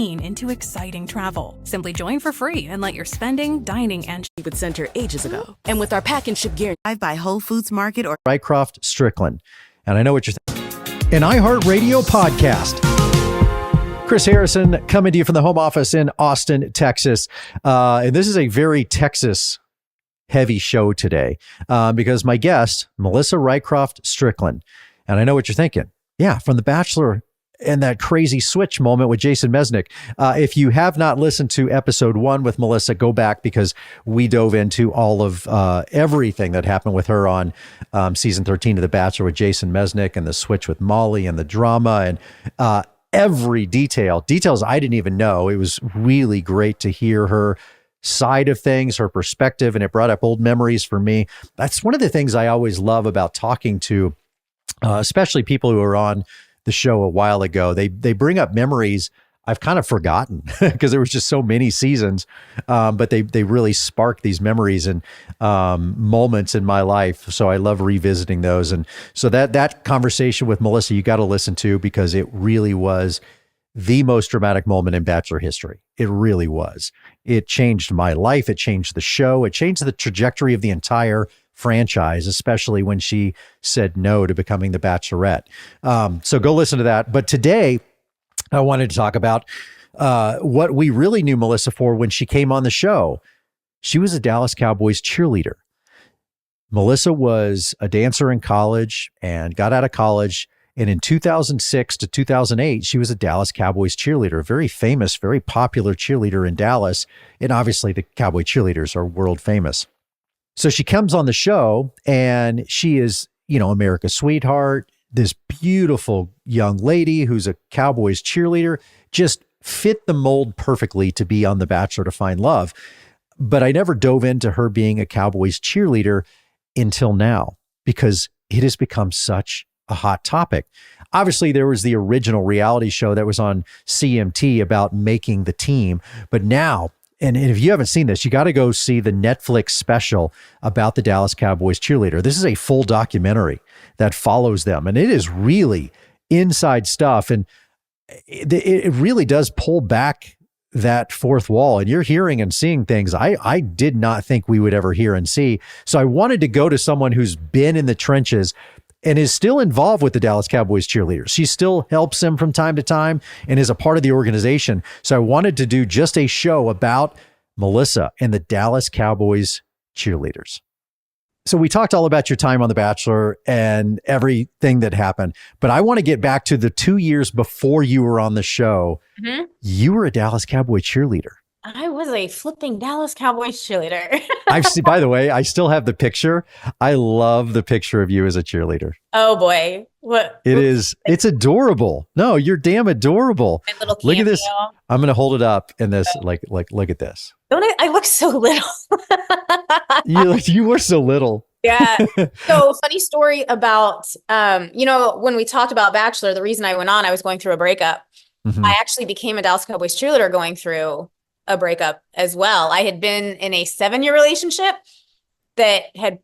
into exciting travel. Simply join for free and let your spending, dining, and with Center ages ago. And with our pack and ship guarantee. By Whole Foods Market or Rycroft Strickland. And I know what you're an iHeartRadio podcast. Chris Harrison coming to you from the home office in Austin, Texas. And this is a very Texas heavy show today because my guest, Melissa Rycroft Strickland. And I know what you're thinking. Yeah, from The Bachelor and that crazy switch moment with Jason Mesnick. If you have not listened to episode 1 with Melissa, go back because we dove into all of everything that happened with her on season 13 of The Bachelor with Jason Mesnick and the switch with Molly and the drama and every details I didn't even know. It was really great to hear her side of things, her perspective, and it brought up old memories for me. That's one of the things I always love about talking to, especially people who are on the show a while ago. They bring up memories I've kind of forgotten because there was just so many seasons, but they really spark these memories and moments in my life. So I love revisiting those. And so that conversation with Melissa, you got to listen to because it really was the most dramatic moment in Bachelor history. It really was. It changed my life. It changed the show. It changed the trajectory of the entire franchise, especially when she said no to becoming the Bachelorette. So go listen to that. But today I wanted to talk about what we really knew Melissa for when she came on the show. She was a Dallas Cowboys cheerleader. Melissa was a dancer in college and got out of college. And in 2006 to 2008, she was a Dallas Cowboys cheerleader, a very famous, very popular cheerleader in Dallas. And obviously the Cowboy cheerleaders are world famous. So she comes on the show and she is, America's sweetheart, this beautiful young lady who's a Cowboys cheerleader, just fit the mold perfectly to be on The Bachelor to find love. But I never dove into her being a Cowboys cheerleader until now because it has become such a hot topic. Obviously, there was the original reality show that was on CMT about making the team, but now, and if you haven't seen this, you got to go see the Netflix special about the Dallas Cowboys cheerleader. This is a full documentary that follows them, and it is really inside stuff, and it really does pull back that fourth wall, and you're hearing and seeing things I did not think we would ever hear and see. So I wanted to go to someone who's been in the trenches and is still involved with the Dallas Cowboys cheerleaders. She still helps them from time to time and is a part of the organization. So I wanted to do just a show about Melissa and the Dallas Cowboys cheerleaders. So we talked all about your time on The Bachelor and everything that happened, but I want to get back to the 2 years before you were on the show. Mm-hmm. You were a Dallas Cowboy cheerleader. I was a flipping Dallas Cowboys cheerleader. By the way, I still have the picture. I love the picture of you as a cheerleader. Oh boy. It's adorable. No, you're damn adorable. My little look at this. I'm going to hold it up in this, look at this. Don't I look so little? you were so little. Yeah. So funny story about, when we talked about Bachelor, the reason I went on, I was going through a breakup. Mm-hmm. I actually became a Dallas Cowboys cheerleader going through a breakup as well. I had been in a 7-year relationship that had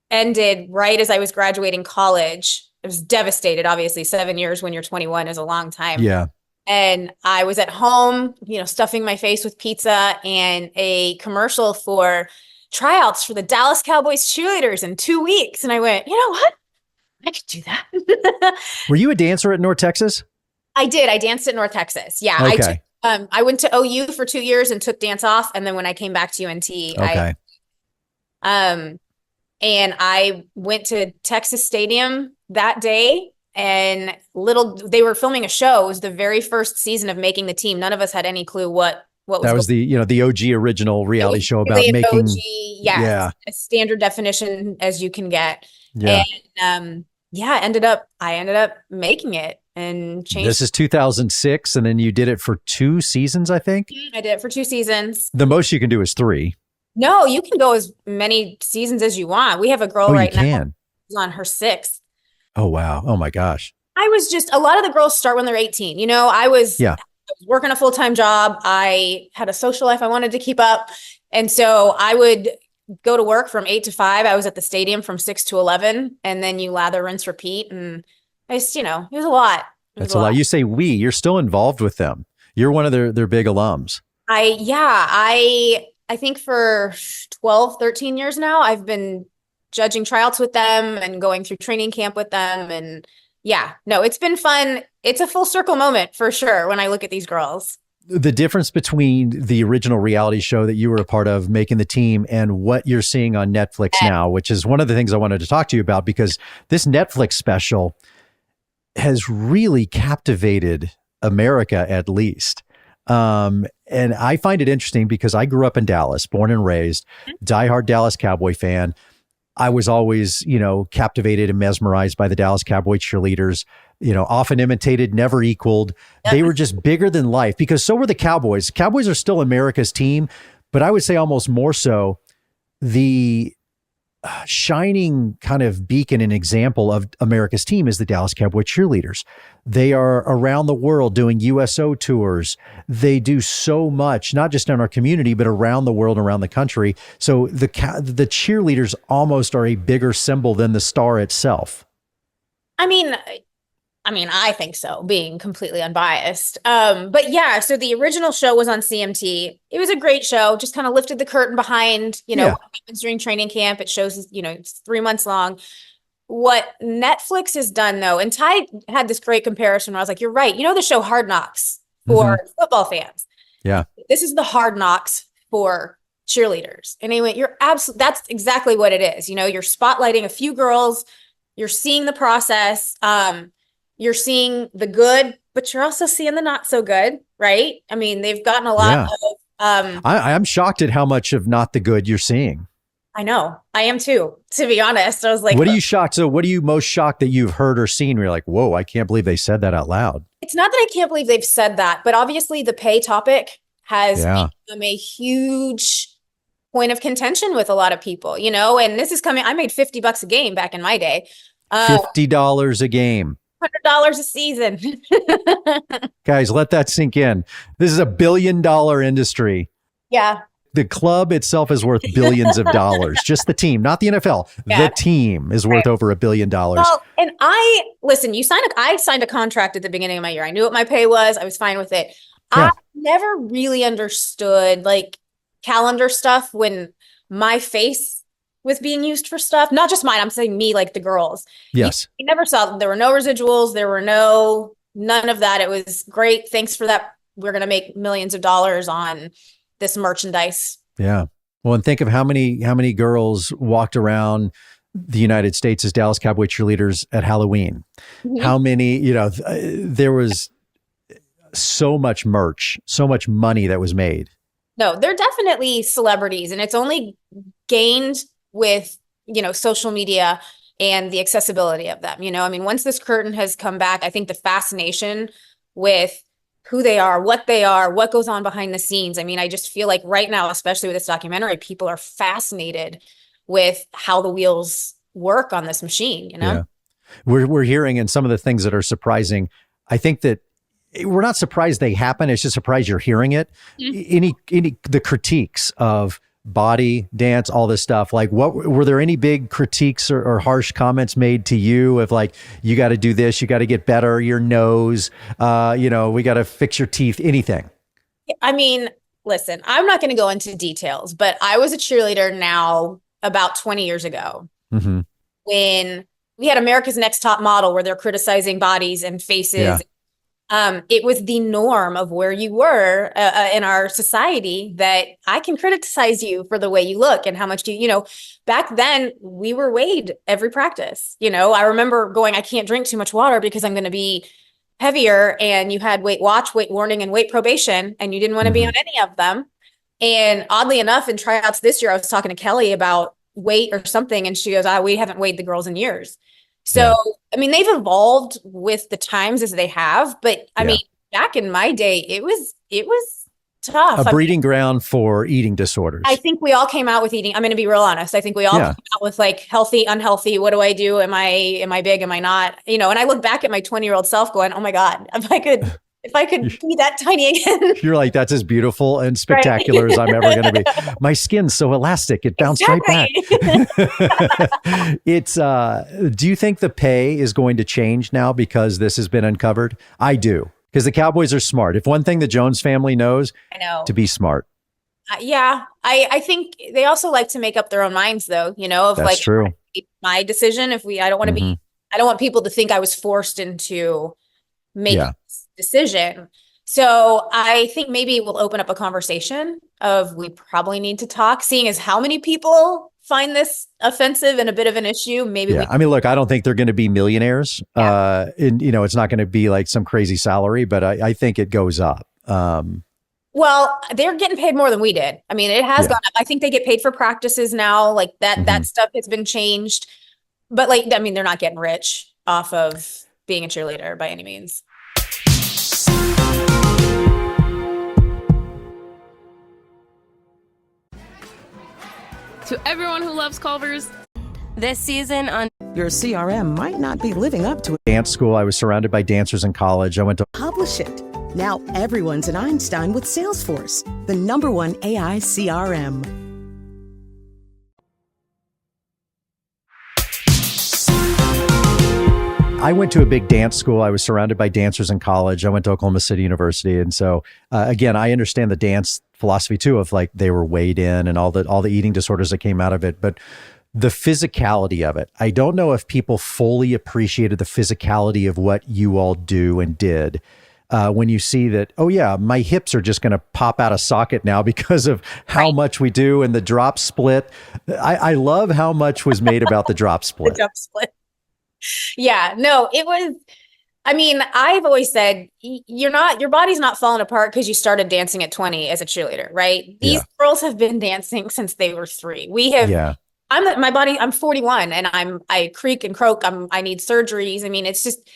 ended right as I was graduating college. I was devastated. Obviously, 7 years when you're 21 is a long time. Yeah. And I was at home, stuffing my face with pizza, and a commercial for tryouts for the Dallas Cowboys cheerleaders in 2 weeks. And I went, you know what? I could do that. Were you a dancer at North Texas? I did. I danced at North Texas. Yeah. Okay. I went to OU for 2 years and took dance off. And then when I came back to UNT, okay. And I went to Texas Stadium that day, and they were filming a show. It was the very first season of Making the Team. None of us had any clue what was that was the OG original reality show about making OG, as standard definition as you can get. Yeah. And I ended up making it and changed. This is 2006, and then you did it for 2 seasons, I think. I did it for 2 seasons. The most you can do is 3. No, you can go as many seasons as you want. We have a girl right now who's on her 6th. Oh, wow. Oh my gosh. A lot of the girls start when they're 18. I was working a full-time job. I had a social life I wanted to keep up. And so I would go to work from 8 to 5. I was at the stadium from 6 to 11. And then you lather, rinse, repeat. And it was a lot. That's a lot. You say you're still involved with them. You're one of their big alums. I think for 12, 13 years now, I've been judging tryouts with them and going through training camp with them. And yeah, no, it's been fun. It's a full circle moment for sure when I look at these girls. The difference between the original reality show that you were a part of, Making the Team, and what you're seeing on Netflix now, which is one of the things I wanted to talk to you about, because this Netflix special has really captivated America, at least. And I find it interesting because I grew up in Dallas, born and raised, diehard Dallas Cowboy fan. I was always, captivated and mesmerized by the Dallas Cowboy cheerleaders, often imitated, never equaled. They were just bigger than life, because so were the Cowboys. Cowboys are still America's team, but I would say almost more so the shining kind of beacon and example of America's team is the Dallas Cowboy cheerleaders. They are around the world doing USO tours. They do so much, not just in our community, but around the world, around the country. So the cheerleaders almost are a bigger symbol than the star itself. I think so, being completely unbiased. But yeah, so the original show was on CMT. It was a great show, just kind of lifted the curtain behind, what happens during training camp. It shows, it's 3 months long. What Netflix has done though, and Ty had this great comparison where I was like, you're right. The show Hard Knocks for football fans. Yeah. This is the Hard Knocks for cheerleaders. And anyway, that's exactly what it is. You're spotlighting a few girls, you're seeing the process. You're seeing the good, but you're also seeing the not so good, right? They've gotten a lot of... I'm shocked at how much of not the good you're seeing. I know. I am too, to be honest. I was like... What are you shocked? So what are you most shocked that you've heard or seen where you're like, whoa, I can't believe they said that out loud? It's not that I can't believe they've said that, but obviously the pay topic has become a huge point of contention with a lot of people, and this is coming... I made $50 a game back in my day. $50 a game. $100 a season. Guys, let that sink in. This is a $1 billion industry. Yeah. The club itself is worth billions of dollars. Just the team, not the NFL. Yeah. The team is worth over $1 billion. Well, and I signed a contract at the beginning of my year. I knew what my pay was. I was fine with it. Yeah. I never really understood calendar stuff when my face was being used for stuff, not just mine. I'm saying me, like the girls. Yes. You never saw them. There were no residuals. There were none of that. It was great. Thanks for that. We're going to make millions of dollars on this merchandise. Yeah. Well, and think of how many girls walked around the United States as Dallas Cowboy cheerleaders at Halloween. Mm-hmm. How many, there was so much merch, so much money that was made. No, they're definitely celebrities, and it's only gained with, social media and the accessibility of them. Once this curtain has come back, I think the fascination with who they are, what goes on behind the scenes. I just feel like right now, especially with this documentary, people are fascinated with how the wheels work on this machine, Yeah. We're hearing, and some of the things that are surprising, I think that we're not surprised they happen. It's just surprised you're hearing it. Mm-hmm. The critiques of body, dance, all this stuff. What were there any big critiques or harsh comments made to you of you got to do this, you got to get better, your nose, we got to fix your teeth, anything? Listen, I'm not going to go into details, but I was a cheerleader now about 20 years ago when we had America's Next Top Model where they're criticizing bodies and faces. Yeah. It was the norm of where you were in our society that I can criticize you for the way you look and how much back then we were weighed every practice. I remember going, I can't drink too much water because I'm going to be heavier. And you had weight watch, weight warning, and weight probation, and you didn't want to be on any of them. And oddly enough, in tryouts this year, I was talking to Kelly about weight or something. And she goes, we haven't weighed the girls in years. So, they've evolved with the times as they have, but back in my day, it was tough. A breeding ground for eating disorders. I think we all came out with eating. I'm going to be real honest. I think we all came out with healthy, unhealthy. What do I do? Am I big? Am I not? And I look back at my 20-year-old self going, oh my God, if I could be that tiny again. You're like, that's as beautiful and spectacular as I'm ever going to be. My skin's so elastic. It bounced right back. Do you think the pay is going to change now because this has been uncovered? I do. Because the Cowboys are smart. If one thing the Jones family knows, I know. to be smart. Yeah. I think they also like to make up their own minds though, of That's like true. my decision. I don't want to be, I don't want people to think I was forced into making this decision. So I think maybe we'll open up a conversation of we probably need to talk, seeing as how many people find this offensive and a bit of an issue. Maybe I mean, look, I don't think they're going to be millionaires. And it's not going to be like some crazy salary, but I think it goes up. Well, they're getting paid more than we did. I mean, it has gone up. I think they get paid for practices now, like that stuff has been changed. But I mean, they're not getting rich off of being a cheerleader by any means. To everyone who loves Culver's, this season on your CRM might not be living up to it. Dance school. I was surrounded by dancers in college. I went to Publish it. Now everyone's an Einstein with Salesforce, the #1 AI CRM. I went to a big dance school. I was surrounded by dancers in college. I went to Oklahoma City University. And so, again, I understand the dance philosophy too, of like they were weighed in and all the eating disorders that came out of it. But the physicality of it, I don't know if people fully appreciated the physicality of what you all do and did. When you see that, oh yeah, my hips are just going to pop out of socket now because of how much we do and the drop split. I love how much was made about the drop split. The drop split. Yeah, no, it was, I mean, I've always said your body's not falling apart because you started dancing at 20 as a cheerleader, right? These girls have been dancing since they were 3. We have, I'm 41 and I creak and croak. I need surgeries. I mean, it's just,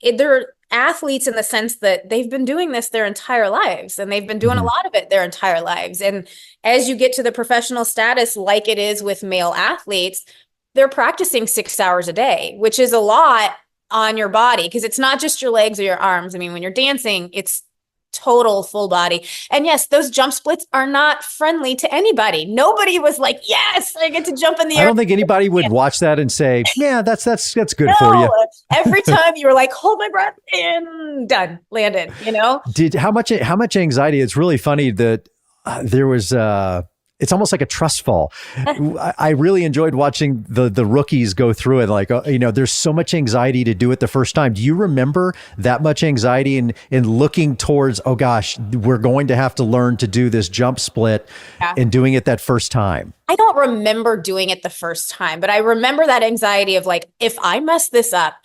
they're athletes in the sense that they've been doing this their entire lives and they've been doing a lot of it their entire lives. And as you get to the professional status, like it is with male athletes, they're practicing 6 hours a day, which is a lot on your body because it's not just your legs or your arms. I mean, when you're dancing, it's total full body. And yes, those jump splits are not friendly to anybody. Nobody was like, yes, I get to jump in the air. I don't think anybody would watch that and say, yeah, that's good for you. Every time you were like, hold my breath and done, landed, How much anxiety? It's really funny that there was, it's almost like a trust fall. I really enjoyed watching the rookies go through it. Like, there's so much anxiety to do it the first time. Do you remember that much anxiety in looking towards, oh gosh, we're going to have to learn to do this jump split and doing it that first time? I don't remember doing it the first time, but I remember that anxiety of like, if I mess this up,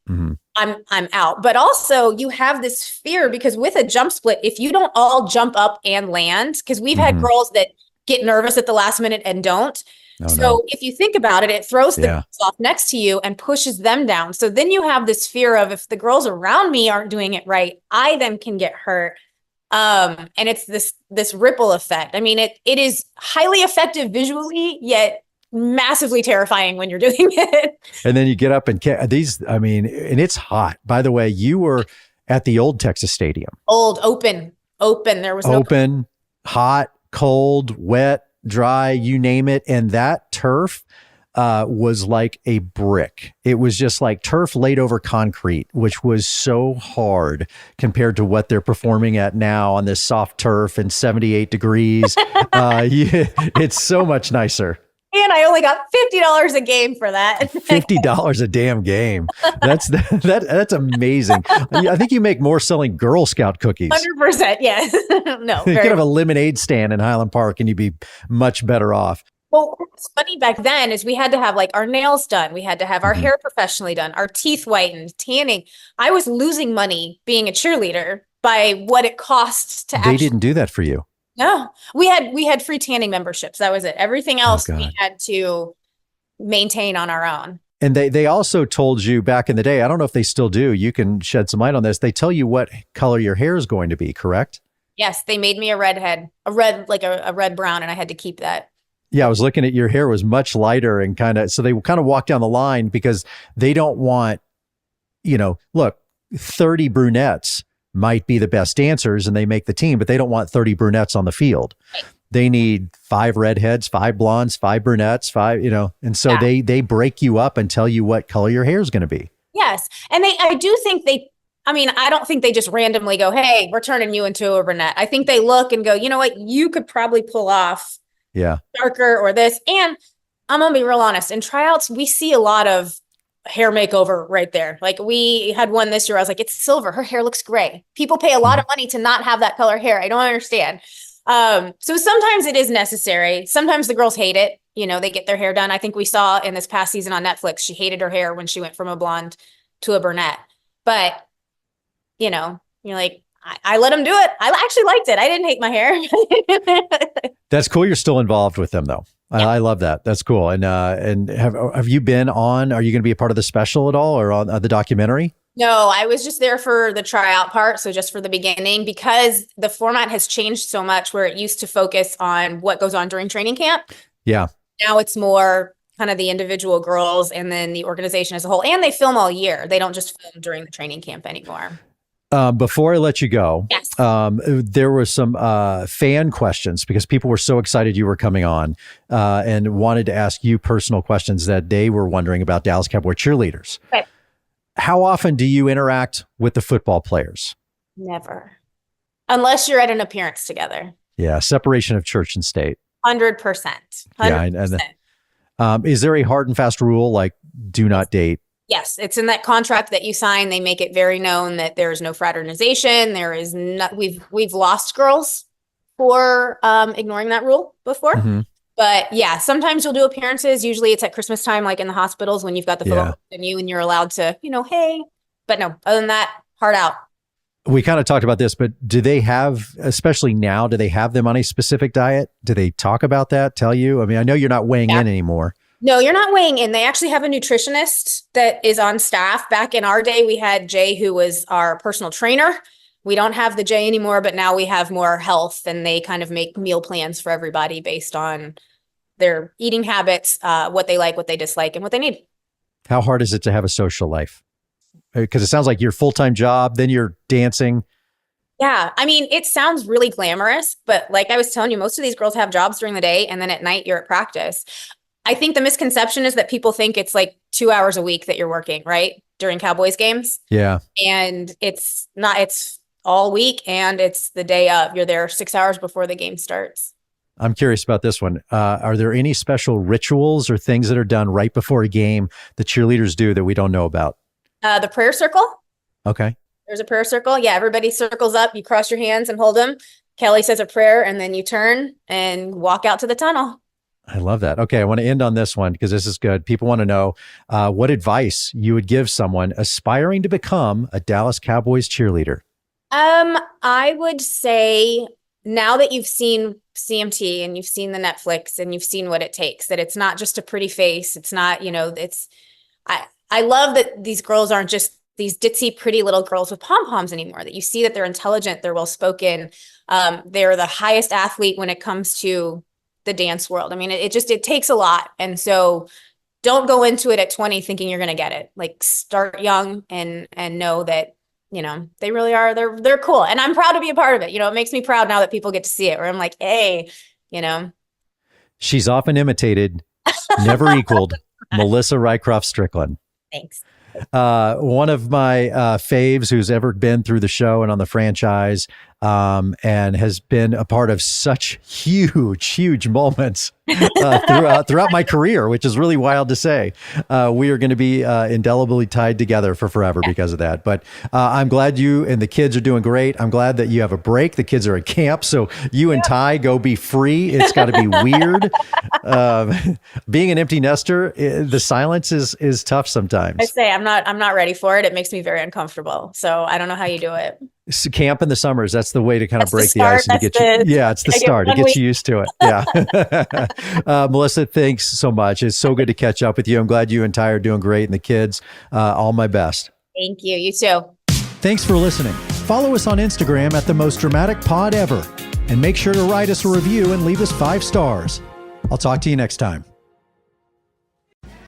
I'm out. But also you have this fear because with a jump split, if you don't all jump up and land, because we've had girls that get nervous at the last minute and don't. If you think about it, it throws the girls off next to you and pushes them down. So then you have this fear of if the girls around me aren't doing it right, I then can get hurt. And it's this ripple effect. I mean, it is highly effective visually, yet massively terrifying when you're doing it. And then you get up and and it's hot. By the way, you were at the old Texas Stadium. Open. There was open, hot, cold, wet, dry, you name it. And that turf was like a brick. It was just like turf laid over concrete, which was so hard compared to what they're performing at now on this soft turf and 78 degrees. It's so much nicer. And I only got $50 a game for that. $50 a damn game. That's amazing. I think you make more selling Girl Scout cookies. 100%. Yes. No. You could have a lemonade stand in Highland Park and you'd be much better off. Well, what's funny back then is we had to have like our nails done. We had to have our hair professionally done, our teeth whitened, tanning. I was losing money being a cheerleader by what it costs to They didn't do that for you. No, we had free tanning memberships. That was it. Everything else we had to maintain on our own. And they also told you back in the day, I don't know if they still do, you can shed some light on this. They tell you what color your hair is going to be, correct? Yes, they made me a redhead, a red brown, and I had to keep that. Yeah, I was looking at your hair was much lighter and so they kind of walk down the line because they don't want, look, 30 brunettes might be the best dancers and they make the team, but they don't want 30 brunettes on the field. They need 5 redheads, 5 blondes, 5 brunettes, 5, and so they break you up and tell you what color your hair is going to be. Yes. And I do think I mean, I don't think they just randomly go, hey, we're turning you into a brunette. I think they look and go, you know what? You could probably pull off darker or this. And I'm going to be real honest. In tryouts, we see a lot of hair makeover right there. Like we had one this year. I was like, it's silver. Her hair looks gray. People pay a lot of money to not have that color hair. I don't understand. So sometimes it is necessary. Sometimes the girls hate it. You know, they get their hair done. I think we saw in this past season on Netflix, she hated her hair when she went from a blonde to a brunette. But, you know, you're like, I let them do it. I actually liked it. I didn't hate my hair. That's cool. You're still involved with them, though. Yeah. I love that. That's cool. And have you been on? Are you going to be a part of the special at all, or on the documentary? No, I was just there for the tryout part. So just for the beginning, because the format has changed so much, where it used to focus on what goes on during training camp. Yeah. Now it's more kind of the individual girls and then the organization as a whole. And they film all year. They don't just film during the training camp anymore. Before I let you go, yes. There were some fan questions because people were so excited you were coming on and wanted to ask you personal questions that they were wondering about Dallas Cowboy cheerleaders. Okay. How often do you interact with the football players? Never. Unless you're at an appearance together. Yeah. Separation of church and state. 100%. 100%. Yeah. Is there a hard and fast rule like do not date? Yes, it's in that contract that you sign. They make it very known that there is no fraternization. There is not. We've lost girls for ignoring that rule before. Mm-hmm. But yeah, sometimes you'll do appearances. Usually it's at Christmas time, like in the hospitals when you've got the photo and you're allowed to, hey. But no, other than that, hard out. We kind of talked about this, but do they have, especially now, do they have them on a specific diet? Do they talk about that? Tell you? I mean, I know you're not weighing in anymore. No, you're not weighing in. They actually have a nutritionist that is on staff. Back in our day, we had Jay, who was our personal trainer. We don't have the Jay anymore, but now we have more health, and they kind of make meal plans for everybody based on their eating habits, what they like, what they dislike, and what they need. How hard is it to have a social life? Because it sounds like your full-time job, then you're dancing. Yeah. I mean, it sounds really glamorous, but like I was telling you, most of these girls have jobs during the day, and then at night you're at practice. I think the misconception is that people think it's like 2 hours a week that you're working, right? During Cowboys games. Yeah. And it's not, it's all week, and it's the day of. You're there 6 hours before the game starts. I'm curious about this one. Are there any special rituals or things that are done right before a game the cheerleaders do that we don't know about? The prayer circle. Okay. There's a prayer circle. Yeah. Everybody circles up. You cross your hands and hold them. Kelly says a prayer, and then you turn and walk out to the tunnel. I love that. Okay. I want to end on this one because this is good. People want to know what advice you would give someone aspiring to become a Dallas Cowboys cheerleader. I would say, now that you've seen CMT and you've seen the Netflix and you've seen what it takes, that it's not just a pretty face. It's not, I love that these girls aren't just these ditzy, pretty little girls with pom-poms anymore, that you see that they're intelligent, they're well-spoken. They're the highest athlete when it comes to the dance world. I mean, it takes a lot. And so don't go into it at 20 thinking you're going to get it. Like, start young and know that, they really are, they're cool. And I'm proud to be a part of it. It makes me proud now that people get to see it, where I'm like, hey, She's often imitated, never equaled, Melissa Rycroft Strickland. Thanks. One of my faves who's ever been through the show and on the franchise, and has been a part of such huge moments throughout my career, which is really wild to say. We are going to be indelibly tied together for forever because of that. But I'm glad you and the kids are doing great. I'm glad that you have a break. The kids are at camp, so you and Ty go be free. It's got to be weird. Being an empty nester, the silence is tough sometimes. I say I'm not ready for it. It makes me very uncomfortable. So I don't know how you do it. Camp in the summers, that's the way to kind of break the ice and to get you. Yeah, it's the start. It gets you used to it. Yeah. Melissa, thanks so much. It's so good to catch up with you. I'm glad you and Ty are doing great, and the kids, all my best. Thank you. You too. Thanks for listening. Follow us on Instagram at The Most Dramatic Pod Ever, and make sure to write us a review and leave us 5 stars. I'll talk to you next time.